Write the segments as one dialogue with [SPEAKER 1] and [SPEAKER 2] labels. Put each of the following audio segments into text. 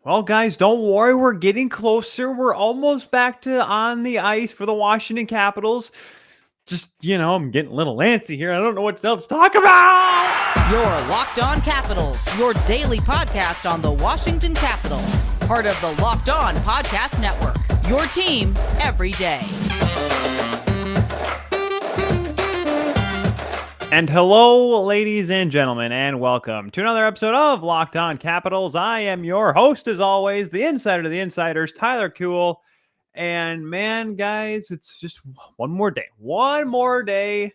[SPEAKER 1] Well, guys, don't worry. We're getting closer. We're almost back to on the ice for the Washington Capitals. I'm getting a little antsy here. I don't know what else to talk about.
[SPEAKER 2] Your Locked On Capitals, your daily podcast on the Washington Capitals. Part of the Locked On Podcast Network, your team every day.
[SPEAKER 1] And hello, ladies and gentlemen, and welcome to another episode of Locked On Capitals. I am your host, as always, the insider to the insiders, Tyler Kuehl. And man, guys, it's just one more day,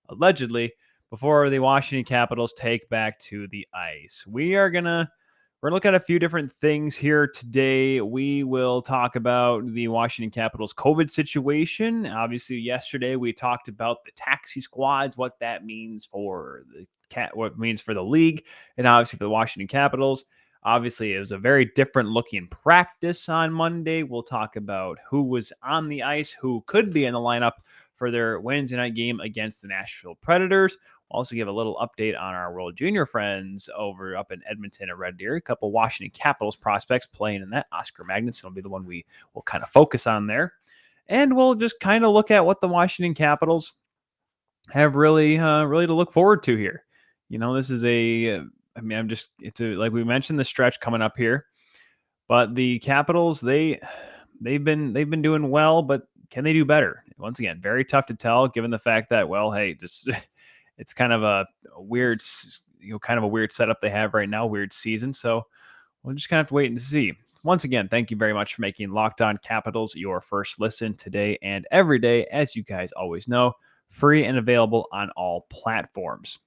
[SPEAKER 1] allegedly, before the Washington Capitals take back to the ice. We're gonna look at a few different things here today. We will talk about the Washington Capitals COVID situation. Obviously, yesterday we talked about the taxi squads, what that means for what it means for the league, and obviously for the Washington Capitals. Obviously, it was a very different looking practice on Monday. We'll talk about who was on the ice, who could be in the lineup for their Wednesday night game against the Nashville Predators. We'll also give a little update on our World Junior friends over up in Edmonton and Red Deer. A couple Washington Capitals prospects playing in that. Oskar Magnusson will be the one we will kind of focus on there. And we'll just kind of look at what the Washington Capitals have really to look forward to here. This is like we mentioned, the stretch coming up here, but the Capitals, they've been doing well, but can they do better? Once again, very tough to tell given the fact that, well, hey, it's kind of a weird setup they have right now, weird season. So we'll just kind of have to wait and see. Once again, thank you very much for making Locked On Capitals your first listen today and every day. As you guys always know, free and available on all platforms.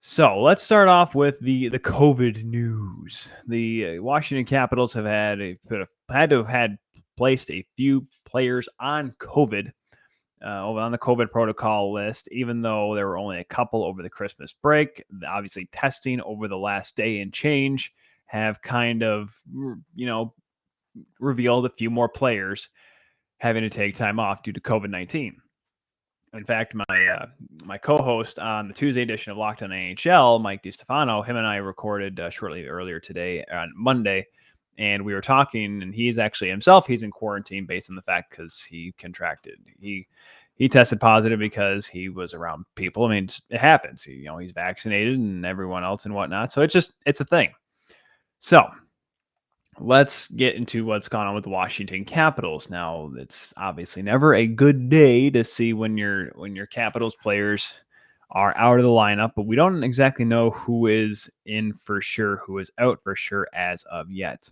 [SPEAKER 1] So let's start off with the COVID news. The Washington Capitals have placed a few players on COVID, on the COVID protocol list, even though there were only a couple over the Christmas break. Obviously, testing over the last day and change have kind of, revealed a few more players having to take time off due to COVID-19. In fact, my co-host on the Tuesday edition of Locked On AHL, Mike DiStefano, him and I recorded shortly earlier today on Monday, and we were talking, and he's in quarantine based on the fact because he contracted. He tested positive because he was around people. I mean, it happens. He's vaccinated and everyone else and whatnot. So it's a thing. So let's get into what's gone on with the Washington Capitals. Now, it's obviously never a good day to see when your Capitals players are out of the lineup, but we don't exactly know who is in for sure, who is out for sure as of yet.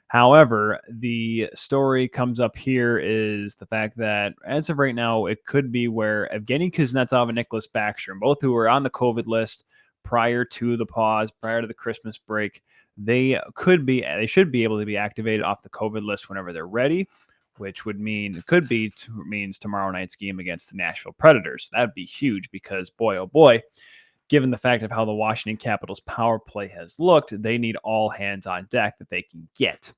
[SPEAKER 1] However, the story comes up here is the fact that as of right now, it could be where Evgeny Kuznetsov and Nicholas Backstrom, both who were on the COVID list prior to the pause, prior to the Christmas break, they should be able to be activated off the COVID list whenever they're ready, which means tomorrow night's game against the Nashville Predators. That would be huge because, boy, oh boy, given the fact of how the Washington Capitals power play has looked, they need all hands on deck that they can get.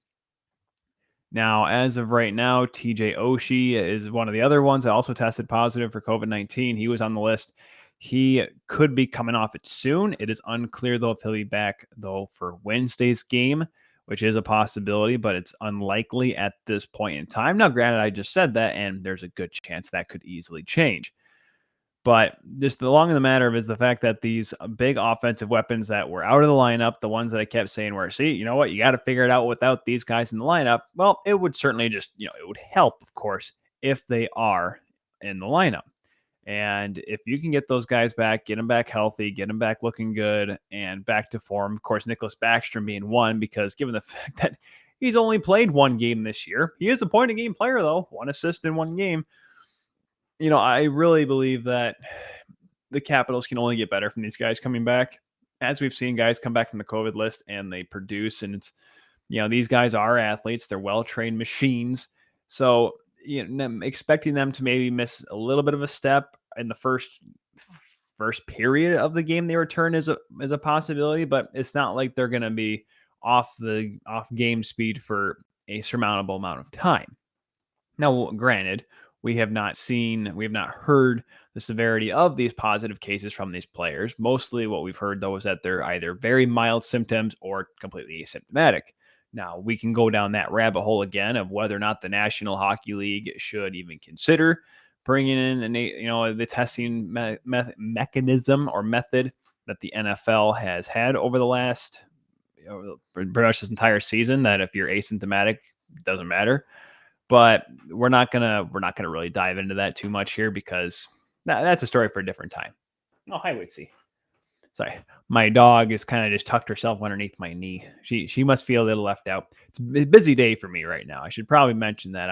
[SPEAKER 1] Now, as of right now, TJ Oshie is one of the other ones that also tested positive for COVID-19. He was on the list. He could be coming off it soon. It is unclear, though, if he'll be back, though, for Wednesday's game, which is a possibility, but it's unlikely at this point in time. Now, granted, I just said that, and there's a good chance that could easily change. But just the long of the matter is the fact that these big offensive weapons that were out of the lineup, the ones that I kept saying were, see, you know what, you got to figure it out without these guys in the lineup. Well, it would certainly it would help, of course, if they are in the lineup. And if you can get those guys back, get them back healthy, get them back looking good and back to form. Of course, Nicholas Backstrom being one, because given the fact that he's only played one game this year, he is a point a game player, though, 1 assist in 1 game. I really believe that the Capitals can only get better from these guys coming back. As we've seen guys come back from the COVID list and they produce, and it's, these guys are athletes. They're well-trained machines. So, expecting them to maybe miss a little bit of a step in the first period of the game they return is a possibility, but it's not like they're going to be off game speed for a surmountable amount of time. Now, granted, we have not heard the severity of these positive cases from these players. Mostly what we've heard, though, is that they're either very mild symptoms or completely asymptomatic. Now, we can go down that rabbit hole again of whether or not the National Hockey League should even consider bringing in the testing mechanism or method that the NFL has had over the last pretty much this entire season, that if you're asymptomatic, it doesn't matter. But we're not gonna really dive into that too much here, because that's a story for a different time. Oh, hi, Wixie. Sorry, my dog is kind of just tucked herself underneath my knee. She must feel a little left out. It's a busy day for me right now. I should probably mention that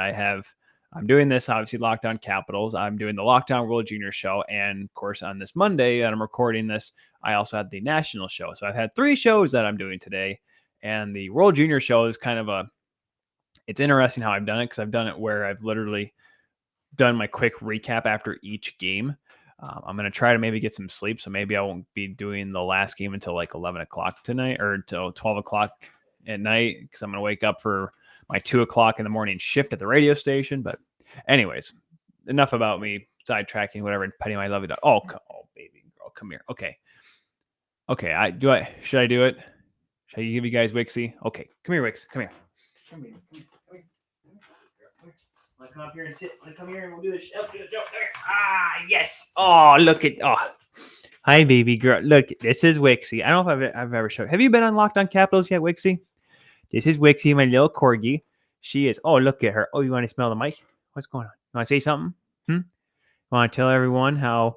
[SPEAKER 1] I'm doing this, obviously, Locked On Capitals. I'm doing the Locked On World Junior show, and of course, on this Monday, and I'm recording this, I also had the national show. So I've had 3 shows that I'm doing today, and the World Junior show is kind of it's interesting how I've done it, because I've done it where I've literally done my quick recap after each game. I'm going to try to maybe get some sleep, so maybe I won't be doing the last game until like 11 o'clock tonight, or until 12 o'clock at night, because I'm going to wake up for my 2 o'clock in the morning shift at the radio station. But anyways, enough about me sidetracking, whatever, and petting my lovely dog. Oh, baby girl, come here. Okay. Should I do it? Should I give you guys Wixie? Okay, come here, Wix. Come here. Come here. Want to come up here and sit? Want to come here and we'll do this? Yes. Oh, look at. Oh, hi, baby girl. Look, this is Wixie. I don't know if I've ever showed. Have you been on Locked On Capitals yet, Wixie? This is Wixie, my little corgi. She is. Oh, look at her. Oh, you want to smell the mic? What's going on? You want to say something? Want to tell everyone how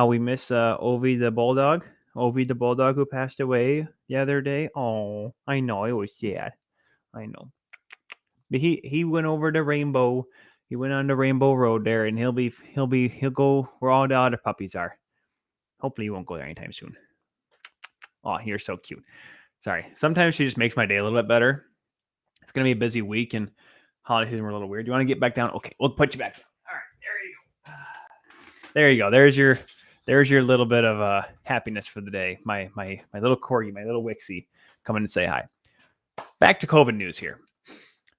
[SPEAKER 1] we miss Ovi the bulldog? Ovi the bulldog who passed away the other day. Oh, I know. It was sad. I know. But he went over to Rainbow. He went on the Rainbow Road there, and he'll go where all the other puppies are. Hopefully he won't go there anytime soon. Oh, you're so cute. Sorry. Sometimes she just makes my day a little bit better. It's gonna be a busy week, and holiday season, we're a little weird. You want to get back down? Okay, we'll put you back down. All right, there you go. There's your little bit of happiness for the day. My little corgi, my little Wixie, coming to say hi. Back to COVID news here.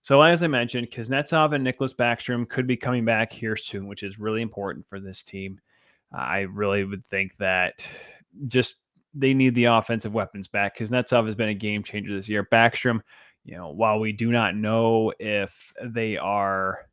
[SPEAKER 1] So as I mentioned, Kuznetsov and Nicholas Backstrom could be coming back here soon, which is really important for this team. I really would think that just they need the offensive weapons back. Kuznetsov has been a game changer this year. Backstrom, while we do not know if they are,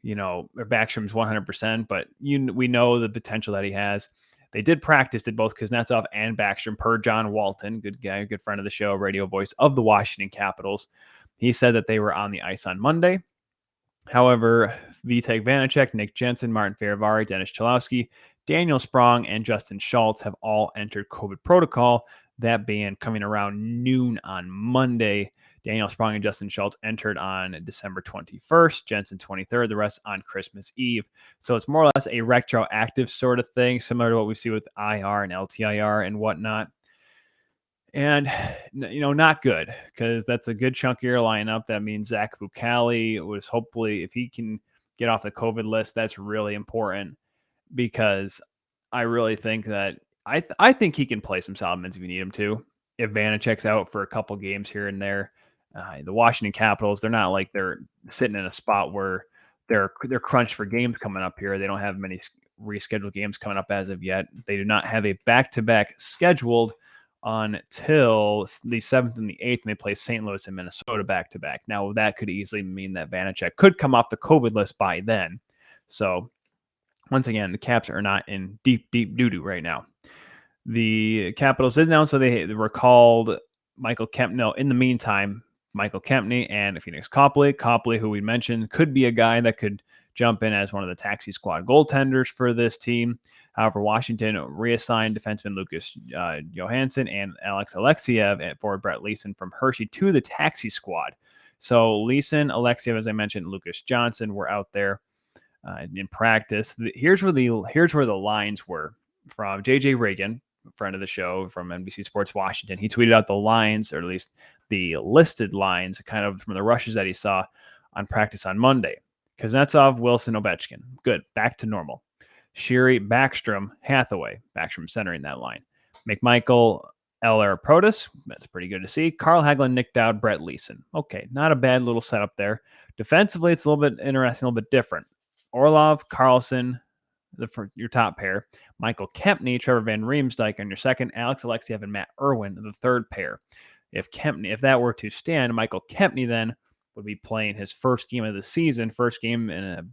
[SPEAKER 1] Backstrom's 100%, but we know the potential that he has. They did both Kuznetsov and Backstrom, per John Walton, good guy, good friend of the show, radio voice of the Washington Capitals. He said that they were on the ice on Monday. However, Vitek Vanacek, Nick Jensen, Martin Ferivari, Dennis Cholowski, Daniel Sprong, and Justin Schultz have all entered COVID protocol. That being coming around noon on Monday. Daniel Sprong and Justin Schultz entered on December 21st, Jensen 23rd, the rest on Christmas Eve. So it's more or less a retroactive sort of thing, similar to what we see with IR and LTIR and whatnot. And, not good, because that's a good chunk of your lineup. That means Zach Vucali was, hopefully, if he can get off the COVID list, that's really important, because I really think that I think he can play some solid minutes if you need him to. If Vanacek's out for a couple games here and there, the Washington Capitals, they're not like they're sitting in a spot where they're crunched for games coming up here. They don't have many rescheduled games coming up as of yet. They do not have a back-to-back scheduled until the 7th and the 8th, and they play St. Louis and Minnesota back-to-back. Now, that could easily mean that Vanacek could come off the COVID list by then. So, once again, the Caps are not in deep doo-doo right now. The Capitals did announce that they recalled Michael Kempny. No, in the meantime, Michael Kempny and Phoenix Copley. Copley, who we mentioned, could be a guy that could jump in as one of the taxi squad goaltenders for this team. However, Washington reassigned defenseman Lucas Johansson and Alex Alexiev and forward Brett Leason from Hershey to the taxi squad. So Leason, Alexiev, as I mentioned, Lucas Johnson were out there in practice. Here's where the lines were from JJ Reagan, friend of the show from NBC Sports Washington. He tweeted out the lines, or at least the listed lines, kind of from the rushes that he saw on practice on Monday. Kuznetsov, Wilson, Ovechkin. Good. Back to normal. Sheary, Backstrom, Hathaway. Backstrom centering that line. McMichael, Eller, Protas. That's pretty good to see. Carl Hagelin, Nick Dowd, Brett Leason. Okay, not a bad little setup there. Defensively, it's a little bit interesting, a little bit different. Orlov, Carlson, your top pair. Michael Kempny, Trevor Van Riemsdyk on your second. Alex Alexiev and Matt Irwin, the third pair. if that were to stand, Michael Kempny then would be playing his first game of the season, first game in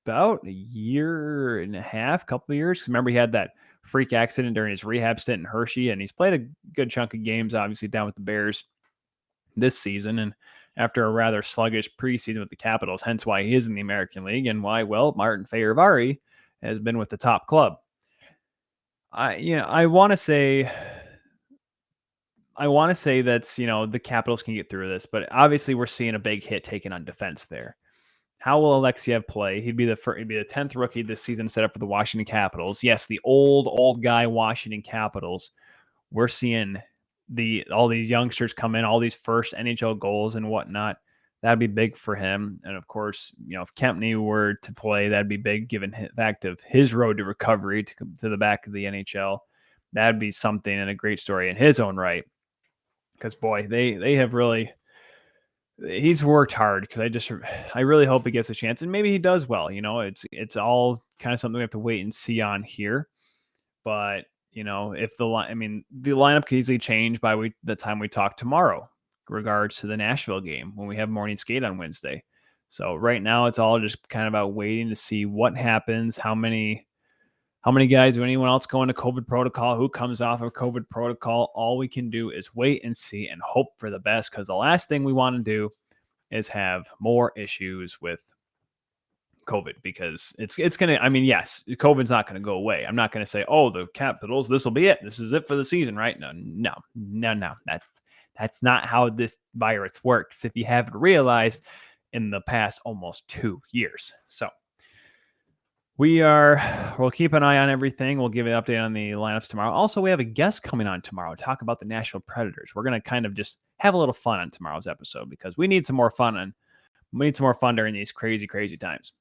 [SPEAKER 1] about a year and a half, couple of years. Remember, he had that freak accident during his rehab stint in Hershey, and he's played a good chunk of games, obviously, down with the Bears this season. And after a rather sluggish preseason with the Capitals, hence why he is in the American League and why, well, Martin Fehervary has been with the top club. I want to say that's, the Capitals can get through this, but obviously we're seeing a big hit taken on defense there. How will Alexeyev play? He'd be the 10th rookie this season set up for the Washington Capitals. Yes, the old guy Washington Capitals. We're seeing all these youngsters come in, all these first NHL goals and whatnot. That'd be big for him. And of course, if Kempny were to play, that'd be big given the fact of his road to recovery to the back of the NHL. That'd be something and a great story in his own right. Because boy, they have really. He's worked hard because I really hope he gets a chance, and maybe he does well. It's all kind of something we have to wait and see on here. But if the lineup could easily change by the time we talk tomorrow, regards to the Nashville game when we have morning skate on Wednesday. So right now it's all just kind of about waiting to see what happens, how many guys or anyone else go into COVID protocol, who comes off of COVID protocol. All we can do is wait and see and hope for the best, because the last thing we want to do is have more issues with COVID, because it's going to, yes, COVID's not going to go away. I'm not going to say, oh, the Capitals, this will be it. This is it for the season, right? No. That's not how this virus works, if you haven't realized in the past almost 2 years. So we'll keep an eye on everything. We'll give an update on the lineups tomorrow. Also, we have a guest coming on tomorrow to talk about the Nashville Predators. We're going to kind of just have a little fun on tomorrow's episode, because we need some more fun during these crazy, crazy times.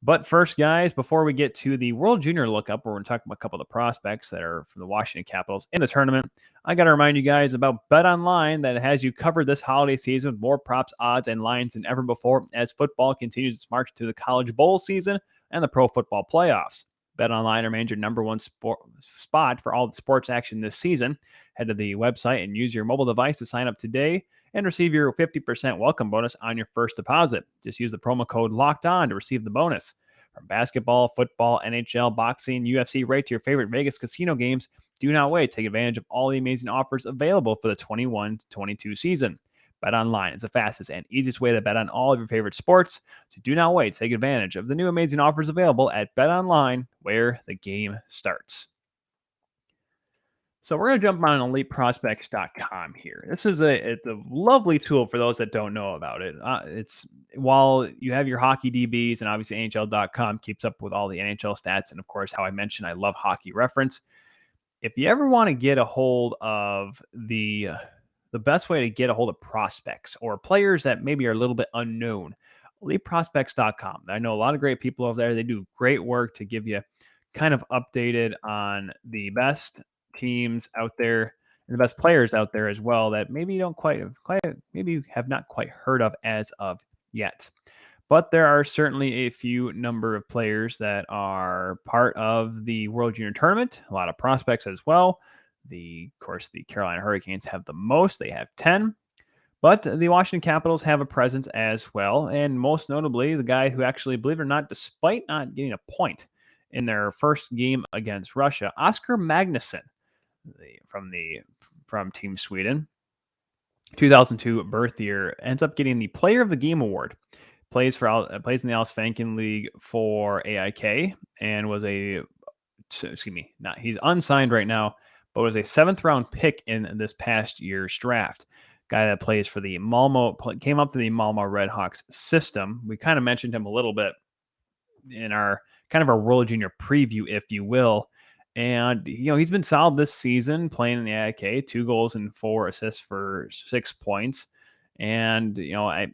[SPEAKER 1] But first, guys, before we get to the World Junior Lookup, where we're going to talk about a couple of the prospects that are from the Washington Capitals in the tournament, I got to remind you guys about BetOnline, that has you covered this holiday season with more props, odds, and lines than ever before as football continues its march to the College Bowl season and the Pro Football Playoffs. BetOnline remains your number one spot for all the sports action this season. Head to the website and use your mobile device to sign up today and receive your 50% welcome bonus on your first deposit. Just use the promo code LOCKEDON to receive the bonus. From basketball, football, NHL, boxing, UFC, right to your favorite Vegas casino games, do not wait. Take advantage of all the amazing offers available for the 21-22 season. BetOnline is the fastest and easiest way to bet on all of your favorite sports, so do not wait. Take advantage of the new amazing offers available at BetOnline, where the game starts. So we're going to jump on EliteProspects.com here. It's a lovely tool for those that don't know about it. While you have your hockey DBs, and obviously NHL.com keeps up with all the NHL stats, and of course, how I mentioned, I love Hockey Reference. If you ever want to get a hold of the best way to get a hold of prospects or players that maybe are a little bit unknown, EliteProspects.com. I know a lot of great people over there. They do great work to give you kind of updated on the best teams out there and the best players out there as well, that maybe you don't maybe have not quite heard of as of yet. But there are certainly a few number of players that are part of the World Junior Tournament, a lot of prospects as well. Of course, the Carolina Hurricanes have the most. They have 10. But the Washington Capitals have a presence as well. And most notably, the guy who actually, believe it or not, despite not getting a point in their first game against Russia, Oskar Magnusson, from Team Sweden, 2002 birth year, ends up getting the Player of the Game award. Plays in the Allsvenskan League for AIK, and he's unsigned right now, but was a 7th round pick in this past year's draft. Guy that plays for the came up to the Malmö Redhawks system. We kind of mentioned him a little bit in our World Junior preview, if you will. And, he's been solid this season playing in the AIK, 2 goals and 4 assists for 6 points. And,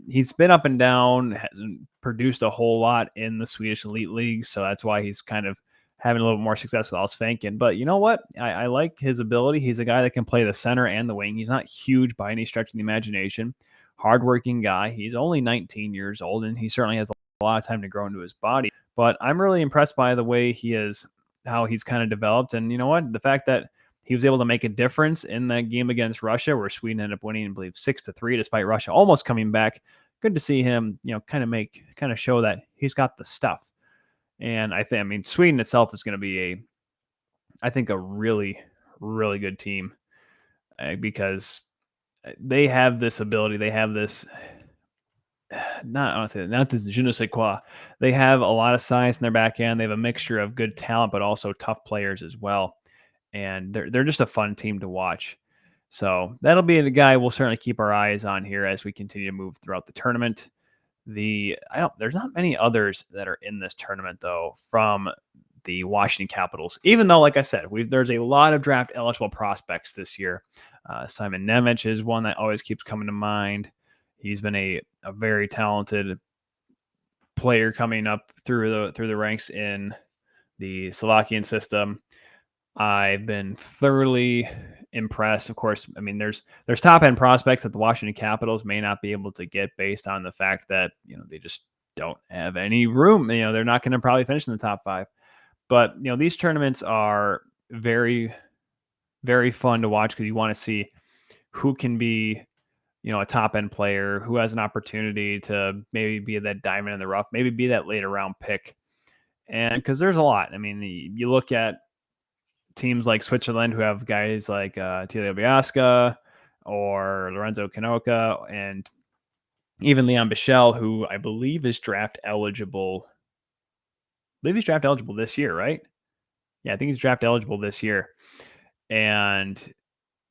[SPEAKER 1] he's been up and down, hasn't produced a whole lot in the Swedish Elite League. So that's why he's kind of having a little more success with Allsvenskan. But you know what? I like his ability. He's a guy that can play the center and the wing. He's not huge by any stretch of the imagination. Hardworking guy. He's only 19 years old, and he certainly has a lot of time to grow into his body. But I'm really impressed by the way how he's kind of developed. And you know what? The fact that he was able to make a difference in that game against Russia, where Sweden ended up winning, I believe, 6-3, despite Russia almost coming back. Good to see him, kind of show that he's got the stuff. And I mean, Sweden itself is going to be I think a really, really good team because they have this ability. They have this, not this je ne sais quoi. They have a lot of size in their back end. They have a mixture of good talent, but also tough players as well. And they're just a fun team to watch. So that'll be a guy we'll certainly keep our eyes on here as we continue to move throughout the tournament. There's not many others that are in this tournament though from the Washington Capitals, even though, like I said, there's a lot of draft eligible prospects this year. Simon Nemec is one that always keeps coming to mind. He's been a very talented player coming up through the ranks in the Slovakian system. I've been thoroughly impressed. Of course, I mean, there's top end prospects that the Washington Capitals may not be able to get based on the fact that, they just don't have any room. They're not going to probably finish in the top 5. But, these tournaments are very, very fun to watch because you want to see who can be, a top end player, who has an opportunity to maybe be that diamond in the rough, maybe be that later round pick. And because there's a lot. I mean, you look at teams like Switzerland who have guys like Tilio Biasca or Lorenzo Canoca and even Leon Michal, who I believe is draft eligible. I believe he's draft eligible this year, right? Yeah, I think he's draft eligible this year. And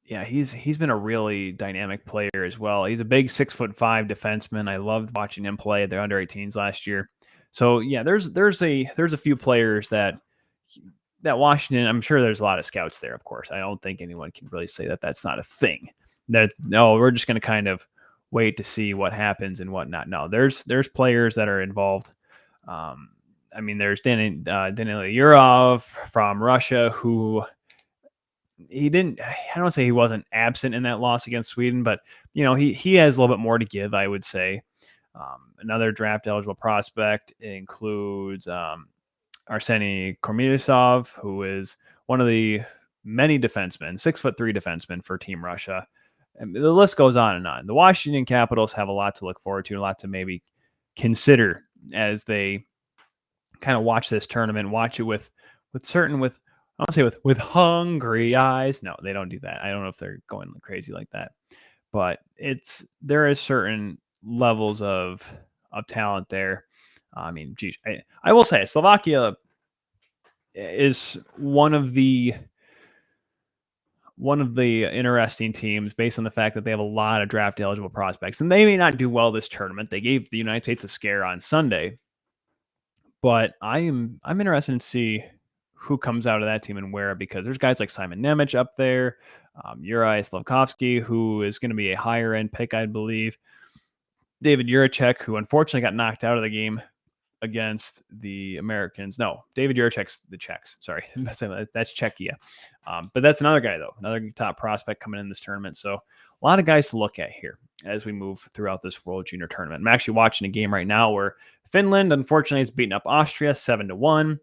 [SPEAKER 1] yeah, he's been a really dynamic player as well. He's a big 6'5" defenseman. I loved watching him play at their under 18s last year. So yeah, there's a few players that Washington, I'm sure there's a lot of scouts there, of course. I don't think anyone can really say that that's not a thing. That, no, we're just going to kind of wait to see what happens and whatnot. No, there's players that are involved. I mean, there's Danil Yurov from Russia, who I don't want to say he wasn't absent in that loss against Sweden, but, he has a little bit more to give, I would say. Another draft eligible prospect includes Arseny Kormilisov, who is one of the many defensemen, 6'3" defensemen for Team Russia. And the list goes on and on. The Washington Capitals have a lot to look forward to, a lot to maybe consider as they kind of watch this tournament, watch it with hungry eyes. No, they don't do that. I don't know if they're going crazy like that, but there is certain levels of talent there. I mean, geez, I will say Slovakia is one of the interesting teams based on the fact that they have a lot of draft eligible prospects, and they may not do well this tournament. They gave the United States a scare on Sunday, but I'm interested to see who comes out of that team and where, because there's guys like Simon Nemec up there, Uri Slavkovsky, who is going to be a higher end pick, I believe. David Juracek, who unfortunately got knocked out of the game against the Americans. No, David Juracek's the Czechs. Sorry, that's Czechia. But that's another guy, though, another top prospect coming in this tournament. So a lot of guys to look at here as we move throughout this World Junior Tournament. I'm actually watching a game right now where Finland, unfortunately, is beating up Austria 7-1.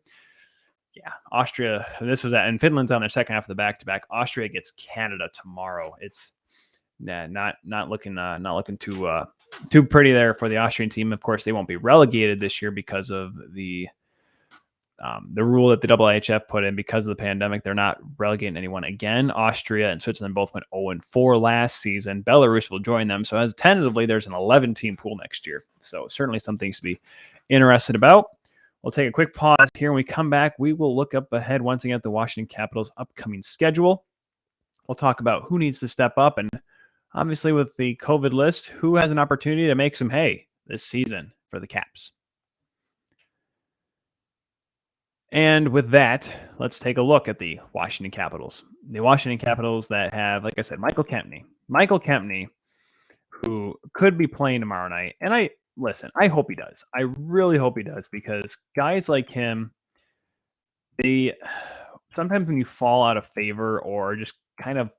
[SPEAKER 1] Yeah, Austria. And Finland's on their second half of the back-to-back. Austria gets Canada tomorrow. It's not looking too pretty there for the Austrian team. Of course, they won't be relegated this year because of the rule that the IIHF put in because of the pandemic. They're not relegating anyone again. Austria and Switzerland both went 0-4 last season. Belarus will join them. So as tentatively, there's an 11-team pool next year. So certainly some things to be interested about. We'll take a quick pause here. When we come back, we will look up ahead once again at the Washington Capitals' upcoming schedule. We'll talk about who needs to step up, and obviously with the COVID list, who has an opportunity to make some hay this season for the Caps. And with that, let's take a look at the Washington Capitals. The Washington Capitals that have, like I said, Michael Kempny, who could be playing tomorrow night. And I hope he does. I really hope he does, because guys like him, sometimes when you fall out of favor or just kind of,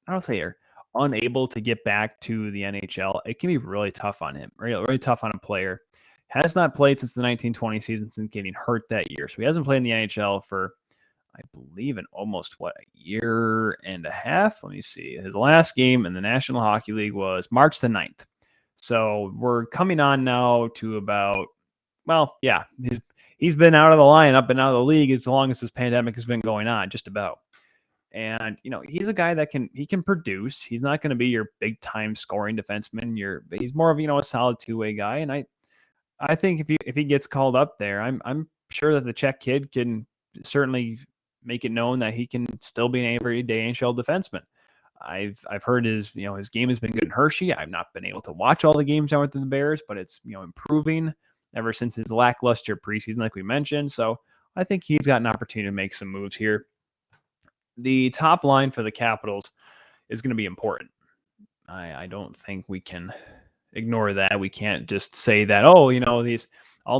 [SPEAKER 1] I don't say are unable to get back to the NHL, it can be really tough on him, really tough on a player. Has not played since the 1920 season, since getting hurt that year. So he hasn't played in the NHL for I believe, in almost, a year and a half? Let me see. His last game in the National Hockey League was March the 9th. So we're coming on now to about, he's been out of the lineup and out of the league as long as this pandemic has been going on, just about. And, he's a guy that can produce. He's not going to be your big time scoring defenseman. He's more of, a solid two-way guy. And I think if he gets called up there, I'm sure that the Czech kid can certainly make it known that he can still be an everyday NHL defenseman. I've heard his game has been good in Hershey. I've not been able to watch all the games out with the Bears, but it's improving ever since his lackluster preseason, like we mentioned. So I think he's got an opportunity to make some moves here. The top line for the Capitals is going to be important. I don't think we can ignore that. We can't just say that, all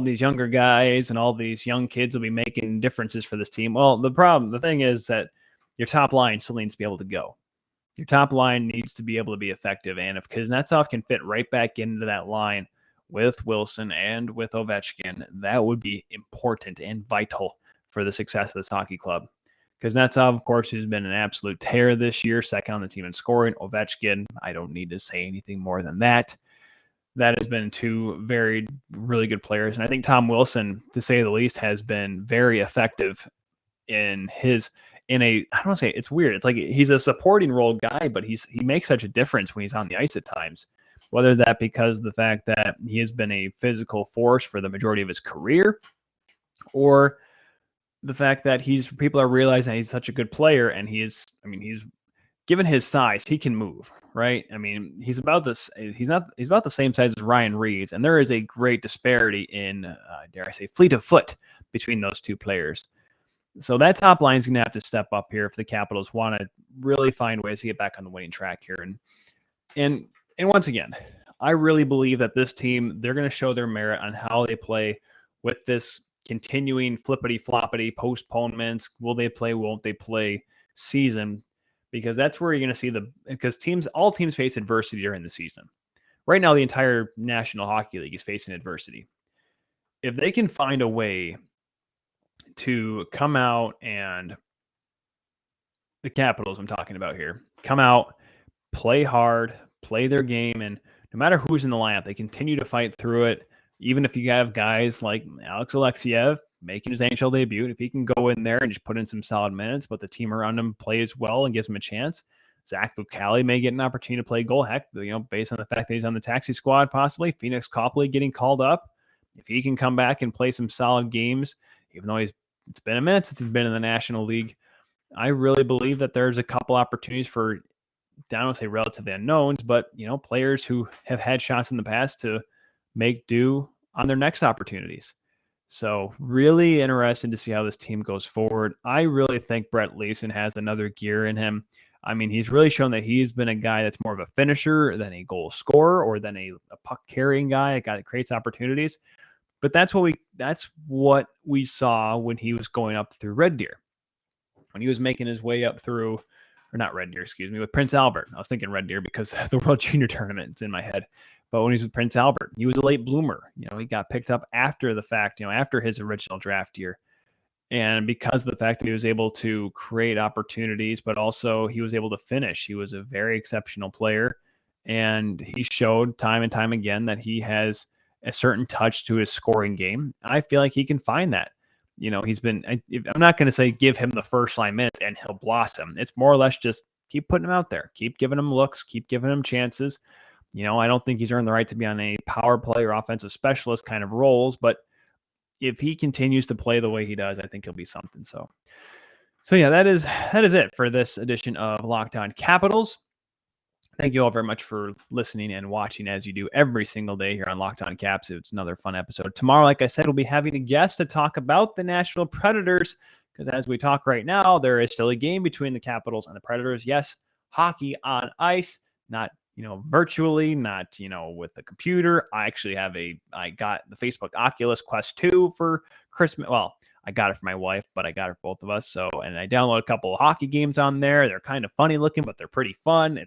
[SPEAKER 1] these younger guys and all these young kids will be making differences for this team. Well, the thing is that your top line still needs to be able to go. Your top line needs to be able to be effective. And if Kuznetsov can fit right back into that line with Wilson and with Ovechkin, that would be important and vital for the success of this hockey club. Kuznetsov, of course, who's been an absolute tear this year, second on the team in scoring. Ovechkin, I don't need to say anything more than that. That has been two really good players. And I think Tom Wilson, to say the least, has been very effective I don't want to say it's weird. It's like he's a supporting role guy, but he makes such a difference when he's on the ice at times. Whether that because of the fact that he has been a physical force for the majority of his career, or the fact that people are realizing that he's such a good player, and he's given his size, he can move, right? He's about the same size as Ryan Reeves, and there is a great disparity in, dare I say, fleet of foot between those two players. So that top line is going to have to step up here if the Capitals want to really find ways to get back on the winning track here. And once again, I really believe that this team, they're going to show their merit on how they play with this continuing flippity-floppity postponements. Will they play, won't they play season? Because that's where you're going to see because all teams face adversity during the season. Right now, the entire National Hockey League is facing adversity. If they can find a way to come out, and the Capitals I'm talking about here, come out, play hard, play their game, and no matter who's in the lineup, they continue to fight through it. Even if you have guys like Alex Alexiev making his NHL debut, if he can go in there and just put in some solid minutes, but the team around him plays well and gives him a chance, Zach Vucali may get an opportunity to play goal. Heck, based on the fact that he's on the taxi squad, possibly Phoenix Copley getting called up. If he can come back and play some solid games, even though it's been a minute since he's been in the National League, I really believe that there's a couple opportunities for, I don't want to say relatively unknowns, but players who have had shots in the past to make do on their next opportunities. So really interested to see how this team goes forward. I really think Brett Leason has another gear in him. He's really shown that he's been a guy that's more of a finisher than a goal scorer or than a puck carrying guy, a guy that creates opportunities. But that's what we saw when he was going up through Red Deer. When he was making his way up through, or not Red Deer, with Prince Albert. I was thinking Red Deer because the World Junior Tournament is in my head. But when he was with Prince Albert, he was a late bloomer. He got picked up after the fact, after his original draft year. And because of the fact that he was able to create opportunities, but also he was able to finish, he was a very exceptional player. And he showed time and time again that he has a certain touch to his scoring game. I feel like he can find that. I'm not going to say give him the first line minutes and he'll blossom. It's more or less just keep putting him out there, keep giving him looks, keep giving him chances. I don't think he's earned the right to be on a power play or offensive specialist kind of roles, but if he continues to play the way he does, I think he'll be something. So yeah, that is it for this edition of Locked On Capitals. Thank you all very much for listening and watching as you do every single day here on Locked On Caps. It's another fun episode. Tomorrow, like I said, we'll be having a guest to talk about the Nashville Predators, because as we talk right now, there is still a game between the Capitals and the Predators. Yes, hockey on ice, not virtually, not, with the computer. I got the Facebook Oculus Quest 2 for Christmas. Well, I got it for my wife, but I got it for both of us. And I downloaded a couple of hockey games on there. They're kind of funny looking, but they're pretty fun.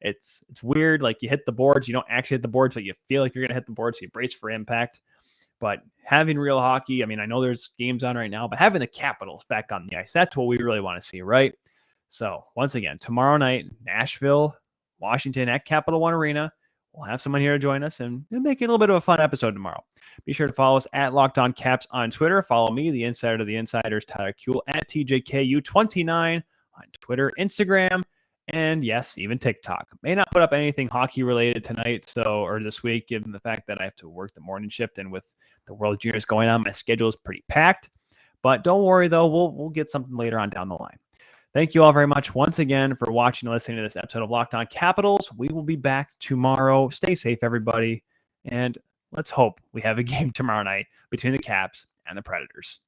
[SPEAKER 1] It's weird. Like you hit the boards, you don't actually hit the boards, but you feel like you're going to hit the boards. So you brace for impact. But having real hockey, I mean, I know there's games on right now, but having the Capitals back on the ice, that's what we really want to see, right? So once again, tomorrow night, Nashville, Washington at Capital One Arena. We'll have someone here to join us and make it a little bit of a fun episode tomorrow. Be sure to follow us at Locked On Caps on Twitter. Follow me, the insider of the insiders, Tyler Kuehl, at TJKU29 on Twitter, Instagram, and yes, even TikTok. May not put up anything hockey related tonight, or this week, given the fact that I have to work the morning shift, and with the World Juniors going on, my schedule is pretty packed. But don't worry though, we'll get something later on down the line. Thank you all very much once again for watching and listening to this episode of Locked On Capitals. We will be back tomorrow. Stay safe, everybody. And let's hope we have a game tomorrow night between the Caps and the Predators.